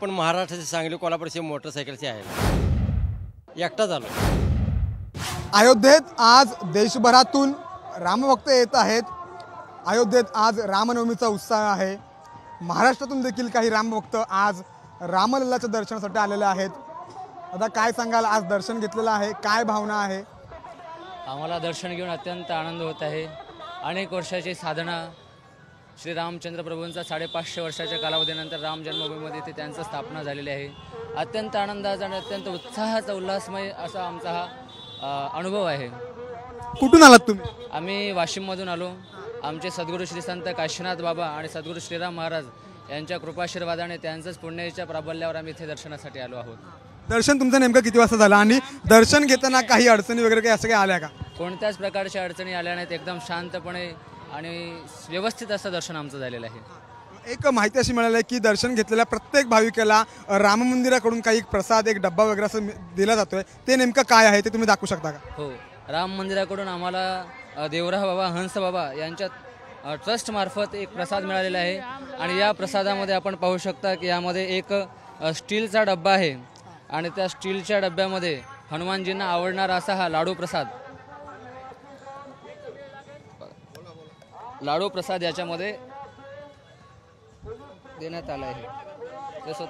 पण महाराष्ट्राचे सांगली कोल्हापूरचे मोटरसायकलचे आहे। एकटा झालो। अयोध्येत आज देशभरातून रामभक्त येत आहेत। अयोध्येत आज रामनवमीचा उत्साह आहे। महाराष्ट्रातून देखील काही रामभक्त आज रामलल्लाच्या दर्शनासाठी आलेले आहेत। आता काय सांगाल, आज दर्शन घेतलेलं आहे, काय भावना आहे? आम्हाला दर्शन घेऊन अत्यंत आनंद होत आहे। अनेक वर्षाची साधना, श्री रामचंद्र प्रभूंचा 550 वर्षाच्या कालावधीनंतर राम जन्मभूमीमध्ये ते त्यांची स्थापना झालेली आहे। अत्यंत आनंदाचा आणि अत्यंत उत्साहाचा उल्हासमय असा आमचा हा अनुभव आहे। कुठून आलात तुम्ही? आम्ही वाशिममधून आलो। आमचे सद्गुरू श्री संत काशीनाथ बाबा आणि सद्गुरू श्रीराम महाराज यांच्या कृपाशीर्वादाने त्यांचंच पुण्याच्या प्राबल्यावर आम्ही इथे दर्शनासाठी आलो आहोत। दर्शन तुमचं नेमकं किती वाजता झालं आणि दर्शन घेताना काही अडचणी वगैरे काही असं काही आल्या का? कोणत्याच प्रकारच्या अडचणी आल्या नाहीत। एकदम शांतपणे आणि व्यवस्थित असं दर्शन आमचं झालेलं आहे। एक माहिती अशी मिळाली आहे की दर्शन घेतलेल्या प्रत्येक भाविकाला राम मंदिराकडून काही प्रसाद, एक डब्बा वगैरे असं दिला जातोय, ते नेमकं काय आहे ते तुम्ही दाखवू शकता का? हो, राम मंदिराकडून आम्हाला देवराह बाबा, हंस बाबा यांच्या ट्रस्ट मार्फत एक प्रसाद मिळालेला आहे। आणि या प्रसादामध्ये आपण पाहू शकता की यामध्ये एक स्टीलचा डब्बा आहे आणि त्या स्टीलच्या डब्यामध्ये हनुमानजींना आवडणारा असा हा लाडू प्रसाद याच्यामध्ये देण्यात आला आहे। जसं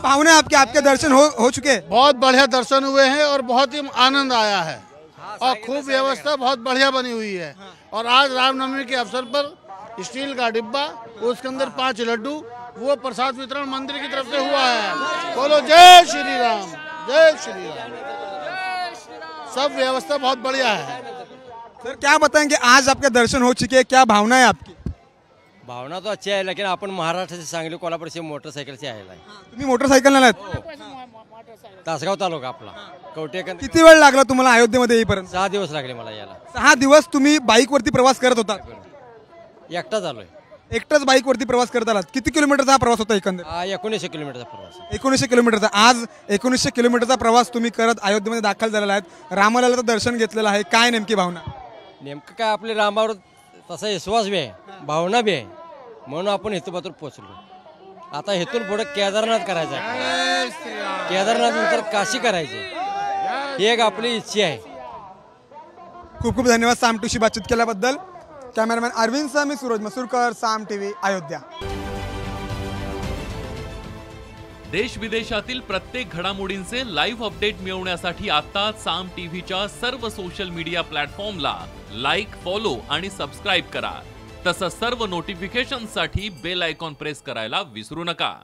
भावना आपके आपके दर्शन हो चुके हैं? बहुत बढ़िया दर्शन हुए हैं और बहुत ही आनंद आया है और खूब व्यवस्था बहुत बढ़िया बनी हुई है। और आज रामनवमी के अवसर पर स्टील का डिब्बा, उसके अंदर 5 लड्डू, वो प्रसाद वितरण मंदिर की तरफ से हुआ है। बोलो जय श्री राम, जय श्री राम। सब व्यवस्था बहुत बढ़िया है। सर क्या बताएंगे, आज आपके दर्शन हो चुके हैं, क्या भावना है आपकी? भावना तो अच्छी आहे, लेकिन आपण महाराष्ट्राचे सांगली कोल्हापूरचे मोटरसायकलचे आहे। तुम्ही मोटरसायकल आलात? तासगाव तालुका आपला कवटेकन। किती वेळ लागला तुम्हाला अयोध्येमध्ये येईपर्यंत? 6 दिवस लागले मला यायला। 6 दिवस तुम्ही बाईक वरती प्रवास करत होता? एकटा झालोय। एकटाच बाईक वरती प्रवास करत आलात? किती किलोमीटरचा हा प्रवास होता एकंदर? 1900 किलोमीटरचा प्रवास। 1900 किलोमीटरचा। आज 1900 किलोमीटरचा प्रवास तुम्ही करत अयोध्येमध्ये दाखल झालेला आहेत, रामलल्लाचं दर्शन घेतलेलं आहे, काय नेमकी भावना? नेमकं काय, आपले रामावर तसा विश्वास बी आहे, भावना बी आहे, म्हणून आपण हेतूपासून पोहोचलो। आता हेतून पुढे केदारनाथ करायचं आहे, केदारनाथ नंतर काशी करायची, ही एक आपली इच्छा आहे। खूप खूप धन्यवाद साम टीव्हीशी बातचीत केल्याबद्दल। कॅमेरामॅन अरविंद सह मी सूरज मसूरकर, साम टीव्ही, अयोध्या। देश विदेशातील प्रत्येक घडामोडींचे लाईव्ह अपडेट मिळवण्यासाठी आता साम टीव्हीच्या सर्व सोशल मीडिया प्लॅटफॉर्मला लाईक, फॉलो आणि सबस्क्राईब करा। तसंच सर्व नोटिफिकेशनसाठी बेल आयकॉन प्रेस करायला विसरू नका।